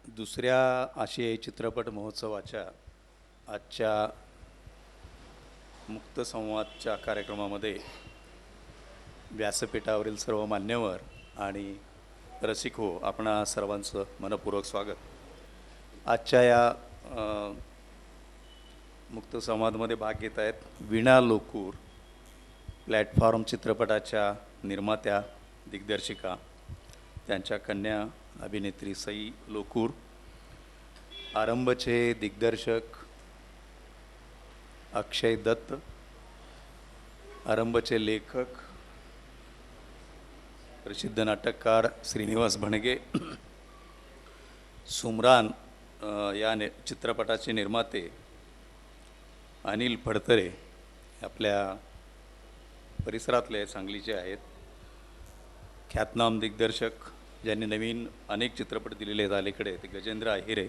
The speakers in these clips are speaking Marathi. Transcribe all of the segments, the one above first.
दुसऱ्या आशियाई चित्रपट महोत्सवाच्या आजच्या मुक्त संवादच्या कार्यक्रमामध्ये व्यासपीठावरील सर्व मान्यवर आणि रसिक हो आपणा सर्वांचं मनपूर्वक स्वागत. आजच्या या मुक्त संवादमध्ये भाग घेत आहेत वीणा लोकूर, प्लॅटफॉर्म चित्रपटाच्या निर्मात्या, दिग्दर्शिका, त्यांच्या कन्या अभिनेत्री सई लोकूर, आरंभचे दिग्दर्शक अक्षय दत्त, आरंभचे लेखक प्रसिद्ध नाटककार श्रीनिवास भणगे, सुमरान या चित्रपटाचे निर्माते अनिल फडतरे आपल्या परिसरातले सांगलीचे आहेत, ख्यातनाम दिग्दर्शक ज्यांनी नवीन अनेक चित्रपट दिलेले आहेत अलीकडे ते गजेंद्र आहिरे,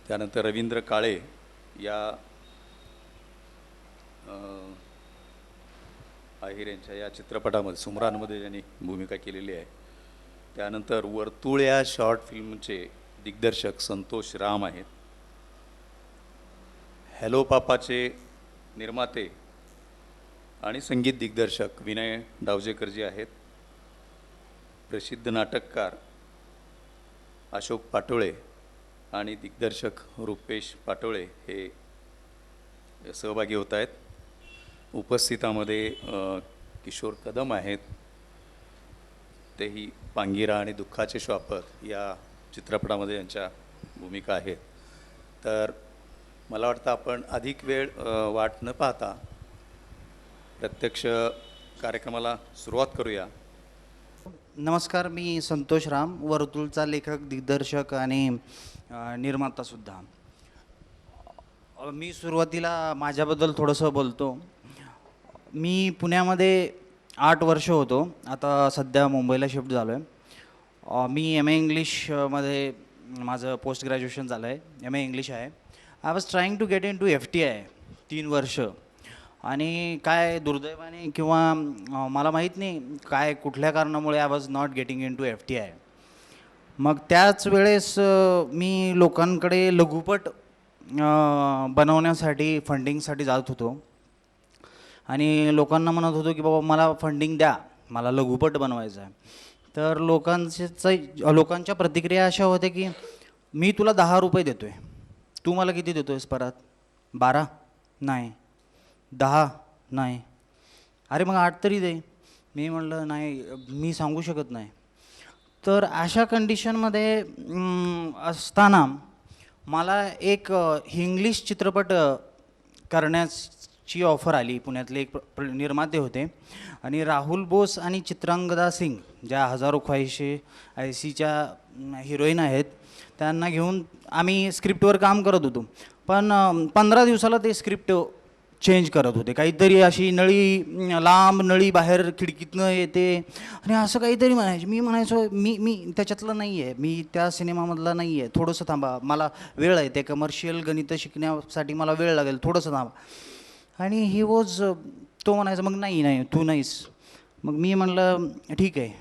त्यानंतर रवींद्र काळे या आहिरेंच्या या चित्रपटामध्ये सुमरानमध्ये ज्यांनी भूमिका केलेली आहे, त्यानंतर वर्तुळ या शॉर्ट फिल्मचे दिग्दर्शक संतोष राम आहेत, हॅलो पापाचे निर्माते आणि संगीत दिग्दर्शक विनय डावजेकरजी आहेत, प्रसिद्ध नाटककार अशोक पाटोळे आणि दिग्दर्शक रुपेश पाटोळे हे सहभागी होत आहेत. उपस्थितामध्ये किशोर कदम आहेत, तेही पांगिरा आणि दुःखाचे श्वापक या चित्रपटामध्ये यांच्या भूमिका आहेत. तर मला वाटतं आपण अधिक वेळ वाट न पाहता प्रत्यक्ष कार्यक्रमाला सुरुवात करूया. नमस्कार, मी संतोष राम, वर्तुळचा लेखक, दिग्दर्शक आणि निर्मातासुद्धा. मी सुरुवातीला माझ्याबद्दल थोडंसं बोलतो. मी पुण्यामध्ये 8 वर्ष होतो, आता सध्या मुंबईला शिफ्ट झालो आहे. मी MA इंग्लिशमध्ये माझं पोस्ट ग्रॅज्युएशन झालं आहे, MA इंग्लिश आहे. I was trying to get into FTI 3 वर्ष, आणि काय दुर्दैवाने किंवा मला माहीत नाही काय कुठल्या कारणामुळे I was not getting into FTI. मग त्याच वेळेस मी लोकांकडे लघुपट बनवण्यासाठी फंडिंगसाठी जात होतो आणि लोकांना म्हणत होतो की बाबा मला फंडिंग द्या, मला लघुपट बनवायचा आहे. तर लोकांच्या प्रतिक्रिया अशा होत्या की मी तुला 10 रुपये देतो आहे, तू मला किती देतो आहेस परत? 12? नाही. 10? नाही. अरे मग 8 तरी दे. मी म्हणलं नाही, मी सांगू शकत नाही. तर अशा कंडिशनमध्ये असताना मला एक इंग्लिश चित्रपट करण्याची ऑफर आली. पुण्यातले एक निर्माते होते आणि राहुल बोस आणि चित्रांगदा सिंग, ज्या हजारो ख्वाहिशे ऐसीच्या हिरोईन आहेत, त्यांना घेऊन आम्ही स्क्रिप्टवर काम करत होतो. पण 15 दिवसाला ते स्क्रिप्ट चेंज करत होते. काहीतरी अशी लांब नळी बाहेर खिडकीतनं येते आणि असं काहीतरी म्हणायचे. मी म्हणायचो मी त्याच्यातलं नाही आहे, मी त्या सिनेमामधला नाही आहे, थोडंसं थांबा, मला वेळ आहे, ते कमर्शियल गणितं शिकण्यासाठी मला वेळ लागेल, थोडंसं थांबा. आणि तो म्हणायचा मग नाही तू नाहीस. मग मी म्हणलं ठीक आहे.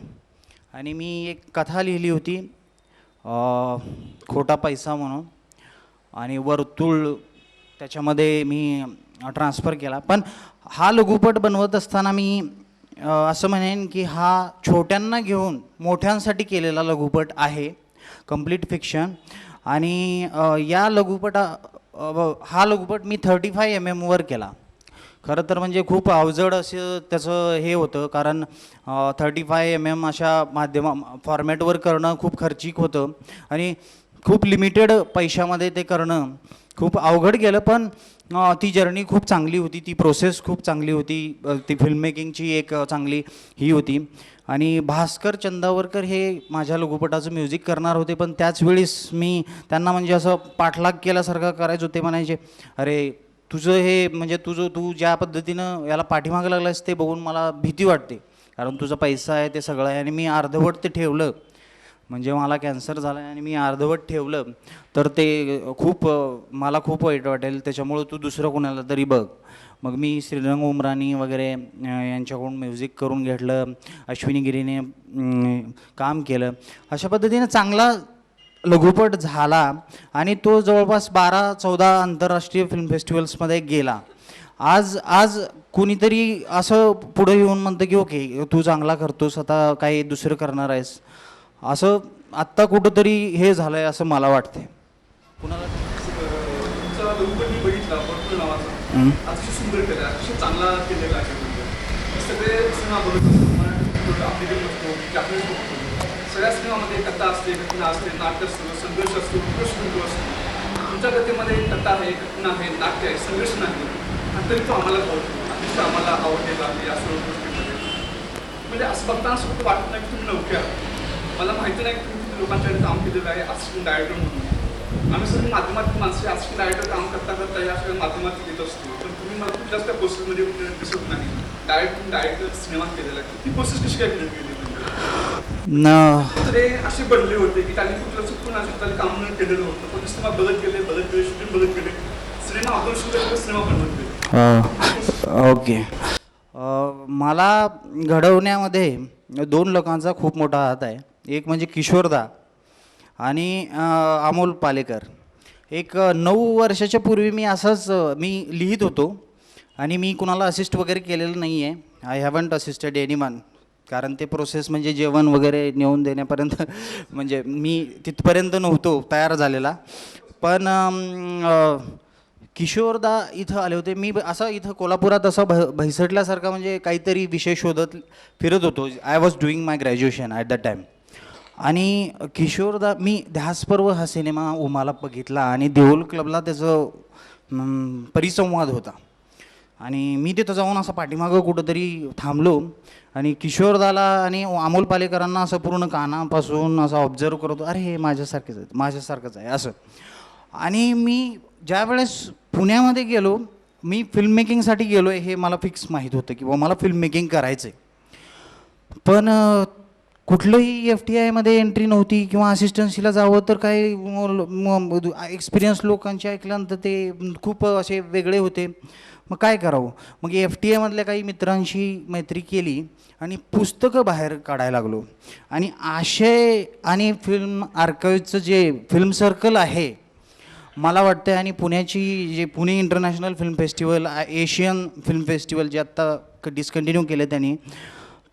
आणि मी एक कथा लिहिली होती खोटा पैसा म्हणून, आणि वर्तुळ त्याच्यामध्ये मी ट्रान्सफर केला. पण हा लघुपट बनवत असताना मी असं म्हणेन की हा छोट्यांना घेऊन मोठ्यांसाठी केलेला लघुपट आहे, कंप्लीट फिक्शन. आणि हा लघुपट मी 35 mm वर केला. खरं तर म्हणजे खूप अवजड असं त्याचं हे होतं, कारण 35 mm अशा फॉर्मॅटवर करणं खूप खर्चिक होतं आणि खूप लिमिटेड पैशामध्ये ते करणं खूप अवघड गेलं. पण ती जर्नी खूप चांगली होती, ती प्रोसेस खूप चांगली होती, ती फिल्ममेकिंगची एक चांगली ही होती. आणि भास्कर चंदावरकर हे माझ्या लघुपटाचं म्युझिक करणार होते, पण त्याच वेळेस मी त्यांना म्हणजे असं पाठलाग केल्यासारखं करायचं होते. म्हणायचे अरे तुझं हे म्हणजे तू ज्या पद्धतीनं याला पाठीमागं लागलास ते बघून मला भीती वाटते, कारण तुझा पैसा आहे, ते सगळं आहे. आणि मी अर्धवट ते ठेवलं, म्हणजे मला कॅन्सर झाला आहे आणि मी अर्धवट ठेवलं, तर ते मला खूप वाईट वाटेल, त्याच्यामुळं तू दुसरं कोणाला तरी बघ. मग मी श्रीरंग उमरानी वगैरे यांच्याकडून म्युझिक करून घेतलं, अश्विनी गिरीने काम केलं. अशा पद्धतीनं चांगला लघुपट झाला आणि तो जवळपास 12-14 आंतरराष्ट्रीय फिल्म फेस्टिवल्समध्ये गेला. आज आज कुणीतरी असं पुढे येऊन म्हणतं की ओके तू चांगला करतोस, आता काही दुसरं करणार आहेस, असं आत्ता कुठंतरी हे झालं आहे असं मला वाटते. कुणाला तुमचा लघुपट मी बघितला भरपूर नावाचा हं. अतिशय सुंदर केला अतिशय चांगला केलेला आहे म्हणजे सगळे सिनेमा बघत असतो मराठी आफ्रिकन असतो जापनीज बघतो सगळ्या सिनेमामध्ये कथा असते घटना असते नाट्य असतो संघर्ष असतो उत्कृष्ट असतो. तुमच्या कथेमध्ये कथा आहे घटना आहे नाट्य आहे संघर्ष नाही आणि तरी तो आम्हाला कळतो अतिशय आम्हाला आवडलेला आहे या सर्व गोष्टीमध्ये. म्हणजे असं बघताना असं कुठं वाटत नाही की तुम्ही नौके आहात. मला माहिती नाही की तुम्ही किती लोकांच्याकडे काम केलेलं आहे असिस्टंट डायरेक्टर म्हणून. आम्ही सगळे माध्यमात माणसं असिस्टंट डायरेक्टर काम करता करता या सगळ्या माध्यमात येत असतो पण तुम्ही मला कुठल्याच त्या प्रोसेसमध्ये दिसत नाही. डायरेक्टर सिनेमा केलेला आहे ती प्रोसेस कशी काय केली न तर हे असे बनले होते की त्यांनी कुठलं चुकून असे त्याला काम केलेलं होतं पण सिनेमा बदल केले शूटिंग बदल केले सिनेमा आपण शूटिंग सिनेमा बनवत गेले. ओके. मला घडवण्यामध्ये 2 लोकांचा खूप मोठा हात आहे. एक म्हणजे किशोरदा आणि अमोल पालेकर. एक 9 वर्षाच्या पूर्वी मी असंच मी लिहित होतो आणि मी कुणाला असिस्ट वगैरे केलेलं नाही आहे. आय हॅवंट असिस्टेड एनीवन, कारण ते प्रोसेस म्हणजे जेवण वगैरे नेऊन देण्यापर्यंत म्हणजे मी तिथपर्यंत नव्हतो तयार झालेला. पण किशोरदा इथं आले होते. मी असं इथं कोल्हापुरात असं भैसटल्यासारखा म्हणजे काहीतरी विषय शोधत फिरत होतो. I was doing my graduation at the time. आणि किशोरदा मी ध्यासपर्व हा सिनेमा उमाला बघितला आणि देऊळ क्लबला त्याचं परिसंवाद होता आणि मी तिथं जाऊन असं पाठीमागं कुठंतरी थांबलो आणि किशोरदाला आणि अमोल पालेकरांना असं पूर्ण कानापासून असं ऑब्झर्व करतो. अरे हे माझ्यासारखंच आहे असं. आणि मी ज्या वेळेस पुण्यामध्ये गेलो, मी फिल्म मेकिंगसाठी गेलो आहे हे मला फिक्स माहीत होतं की मला फिल्म मेकिंग करायचं आहे. पण कुठलंही FTIमध्ये एंट्री नव्हती किंवा असिस्टन्सीला जावं तर काही एक्सपिरियन्स लोकांचे ऐकल्यानंतर ते खूप असे वेगळे होते. मग काय करावं, मग FTIमधल्या काही मित्रांशी मैत्री केली आणि पुस्तकं बाहेर काढायला लागलो. आणि आशय आणि फिल्म आर्काईव्हचं जे फिल्म सर्कल आहे मला वाटतं आणि पुण्याची जे Pune international film festival, Asian film festival जे आत्ता डिस्कंटिन्यू केले त्यांनी,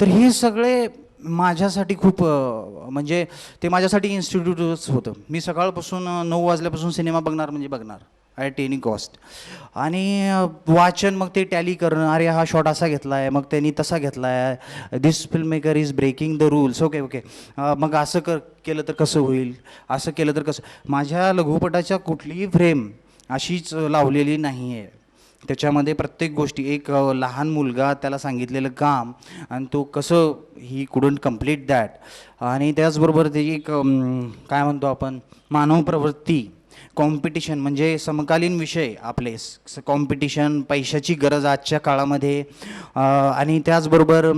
तर हे सगळे माझ्यासाठी खूप म्हणजे ते माझ्यासाठी इन्स्टिट्यूटच होतं. मी सकाळपासून 9 वाजल्यापासून सिनेमा बघणार म्हणजे बघणार ॲट एनी कॉस्ट. आणि वाचन, मग ते टॅली करणं, अरे हा शॉट असा घेतला आहे, मग त्यांनी तसा घेतला आहे, this film maker is breaking the rules, okay okay, मग असं केलं तर कसं होईल, असं केलं तर कसं. माझ्या लघुपटाच्या कुठलीही फ्रेम अशीच लावलेली नाही आहे. त्याच्यामध्ये प्रत्येक गोष्टी, एक लहान मुलगा त्याला सांगितलेलं काम आणि तो कसं ही कुडंट कम्प्लीट दॅट. आणि त्याचबरोबर त्याची एक काय म्हणतो आपण मानव प्रवृत्ती, कॉम्पिटिशन म्हणजे समकालीन विषय आपले कॉम्पिटिशन, पैशाची गरज आजच्या काळामध्ये, आणि त्याचबरोबर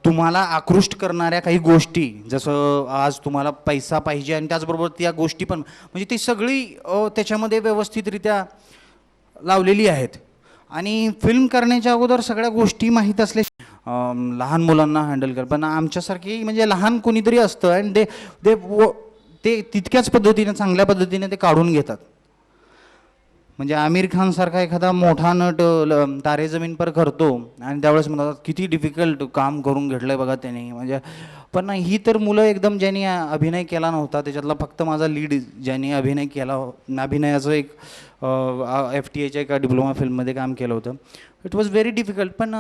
तुम्हाला आकृष्ट करणाऱ्या काही गोष्टी, जसं आज तुम्हाला पैसा पाहिजे आणि त्याचबरोबर त्या गोष्टी पण, म्हणजे ती सगळी त्याच्यामध्ये व्यवस्थितरित्या लावलेली आहेत. आणि फिल्म करण्याच्या अगोदर सगळ्या गोष्टी माहीत असल्या लहान मुलांना हँडल कर, पण आमच्यासारखी म्हणजे लहान कोणीतरी असतं आणि ते तितक्याच पद्धतीने चांगल्या पद्धतीने ते काढून घेतात. म्हणजे आमिर खानसारखा एखादा मोठा नट तारे जमीन पर करतो आणि त्यावेळेस म्हणतात किती डिफिकल्ट काम करून घेतलं आहे बघा त्याने. म्हणजे पण ही तर मुलं एकदम ज्यांनी अभिनय केला नव्हता, त्याच्यातला फक्त माझा लीड ज्यांनी अभिनय केला, अभिनयाचं एक FTIच्या एका डिप्लोमा फिल्ममध्ये काम केलं होतं. It was very difficult. पण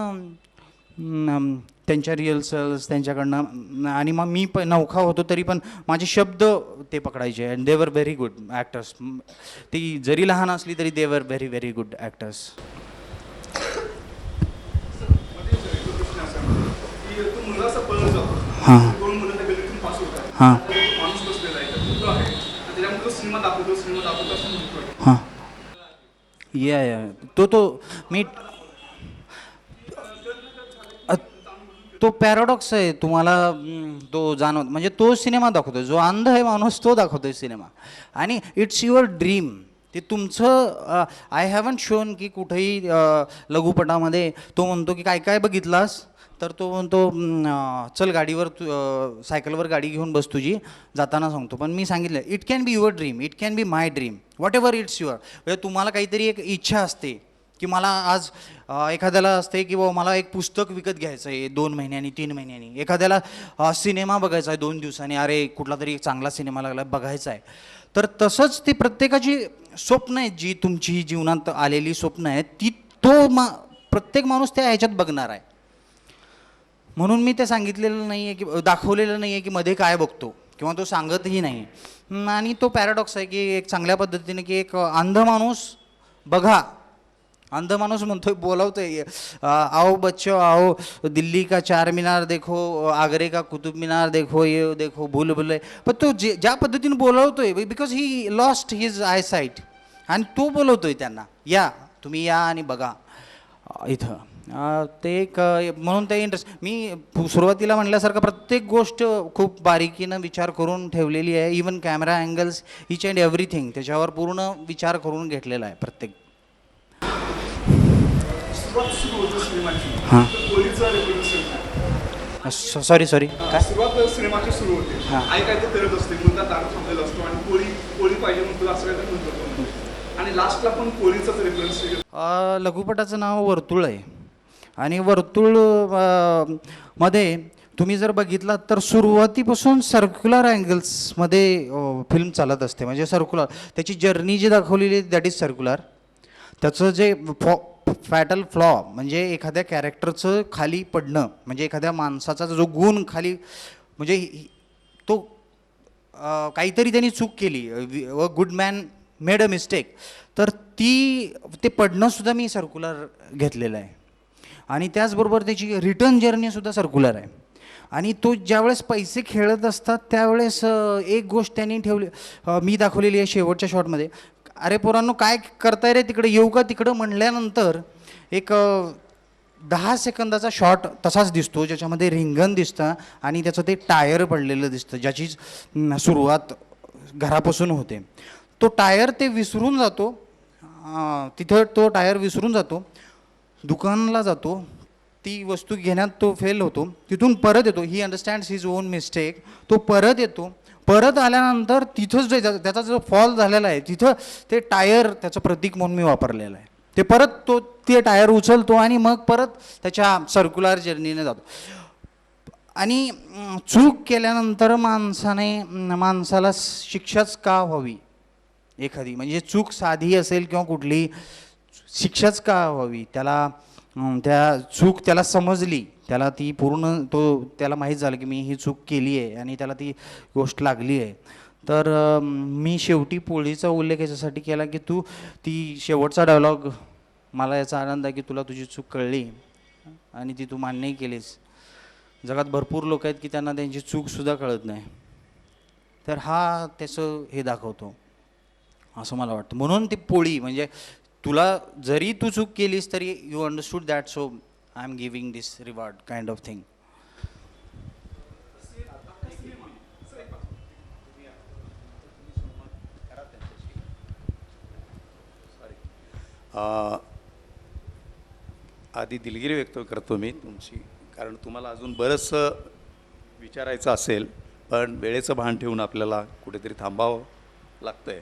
त्यांच्या रिहर्सल्स त्यांच्याकडनं, आणि मग मी नवखा होतो तरी पण माझे शब्द ते पकडायचे अँड दे वर व्हेरी गुड ॲक्टर्स. ती जरी लहान असली तरी दे वर व्हेरी व्हेरी गुड ॲक्टर्स. हां हां हां या तो मी तो पॅराडॉक्स आहे तुम्हाला तो जाणवत, म्हणजे तो सिनेमा दाखवतो, जो अंध आहे माणूस तो दाखवतोय सिनेमा. आणि इट्स युअर ड्रीम, ते तुमचं. आय हॅवंट शोन की कुठेही लघुपटामध्ये तो म्हणतो की काय काय बघितलास, तर तो म्हणतो चल गाडीवर सायकलवर गाडी घेऊन बस तुझी, जाताना सांगतो. पण मी सांगितलं it can be your dream, it can be my dream, what ever it's your. म्हणजे तुम्हाला काहीतरी एक इच्छा असते की मला आज एखाद्याला असते की बाबा मला एक पुस्तक विकत घ्यायचं आहे 2 महिन्यांनी 3 महिन्यांनी, एखाद्याला सिनेमा बघायचा आहे 2 दिवसांनी, अरे कुठला तरी एक चांगला सिनेमा लागला बघायचा आहे. तर तसंच ती प्रत्येकाची स्वप्न आहेत, जी तुमची जीवनात आलेली स्वप्न आहेत ती प्रत्येक माणूस त्या ह्याच्यात बघणार आहे. म्हणून मी ते सांगितलेलं नाही आहे की दाखवलेलं नाही आहे की मध्ये काय बघतो, किंवा तो सांगतही नाही. आणि तो पॅराडॉक्स आहे की एक चांगल्या पद्धतीने की एक अंध माणूस बघा, अंध माणूस म्हणतोय बोलावतोय आओ बच्चो आओ दिल्ली का चार मीनार देखो, आगरे का कुतुब मीनार देखो, ये देखो भूल भुलय. पण तो ज्या पद्धतीने बोलावतोय because he lost his eyesight, आणि तो बोलवतोय त्यांना या तुम्ही या आणि बघा इथं. ते एक म्हणून ते इंटरेस्ट. मी सुरुवातीला म्हटल्यासारखं प्रत्येक गोष्ट खूप बारीकीनं विचार करून ठेवलेली आहे. Even camera angles, each and everything त्याच्यावर पूर्ण विचार करून घेतलेला आहे प्रत्येक. सुरुवात सुरू होतं सिनेमाची, हां. तर कोळीचं representation आहे. सॉरी काय? सुरुवात सिनेमाची सुरू होते, हां. आई काय ते करत असते, मुलगा दार थांबलेला असतो आणि कोळी पाहिजे म्हणतो असं काय ते म्हणतो, आणि लास्टला पण कोळीचाच रेफरन्स. लघुपटाचं नाव वर्तुळ आहे, आणि वर्तुळ मध्ये तुम्ही जर बघितलात तर सुरुवातीपासून सर्क्युलर अँगल्समध्ये फिल्म चालत असते. म्हणजे सर्क्युलर त्याची जर्नी जी दाखवलेली आहे दॅट इज सर्क्युलर. त्याचं जे फॅटल फ्लॉ म्हणजे एखाद्या कॅरेक्टरचं खाली पडणं, म्हणजे एखाद्या माणसाचा जो गुण खाली, म्हणजे तो काहीतरी त्यांनी चूक केली, good man made a mistake, तर ते पडणंसुद्धा मी सर्क्युलर घेतलेलं आहे. आणि त्याचबरोबर त्याची रिटर्न जर्नीसुद्धा सर्क्युलर आहे. आणि तो ज्यावेळेस पैसे खेळत असतात त्यावेळेस एक गोष्ट त्यांनी ठेवली, मी दाखवलेली आहे शेवटच्या शॉटमध्ये. अरे पोरांनो काय करताय रे, तिकडे येऊ का तिकडं म्हणल्यानंतर एक 10 सेकंदाचा शॉट तसाच दिसतो, ज्याच्यामध्ये रिंगण दिसतं आणि त्याचं ते टायर पडलेलं दिसतं, ज्याची सुरुवात घरापासून होते. तो टायर ते विसरून जातो, तिथं तो टायर विसरून जातो, दुकानाला जातो, ती वस्तू घेण्यात तो फेल होतो, तिथून परत येतो, ही अंडरस्टँड्स हिज ओन मिस्टेक. तो परत येतो, परत आल्यानंतर तिथंच जे त्याचा जो फॉल झालेला आहे तिथं ते टायर त्याचं प्रतीक म्हणून मी वापरलेलं आहे. ते परत ते टायर उचलतो आणि मग परत त्याच्या सर्क्युलर जर्नीने जातो. आणि चूक केल्यानंतर माणसाला शिक्षाच का व्हावी एखादी, म्हणजे चूक साधी असेल किंवा कुठली, शिक्षाच का व्हावी त्याला, त्या चूक त्याला समजली, त्याला ती पूर्ण त्याला माहीत झालं की मी ही चूक केली आहे आणि त्याला ती गोष्ट लागली आहे. तर मी शेवटी पोळीचा उल्लेख याच्यासाठी केला की ती शेवटचा डायलॉग, मला याचा आनंद आहे की तुला तुझी चूक कळली आणि ती तू मान्यही केलीस. जगात भरपूर लोक आहेत की त्यांना त्यांची चूकसुद्धा कळत नाही. तर हा त्याचं हे दाखवतो असं मला वाटतं. म्हणून ती पोळी म्हणजे तुला जरी तू चूक केलीस तरी you understood that, so I am giving this reward kind of thing. आधी दिलगिरी व्यक्त करतो मी तुमची, कारण तुम्हाला अजून बरंचसं विचारायचं असेल, पण वेळेचं भान ठेवून आपल्याला कुठेतरी थांबावं लागतं आहे.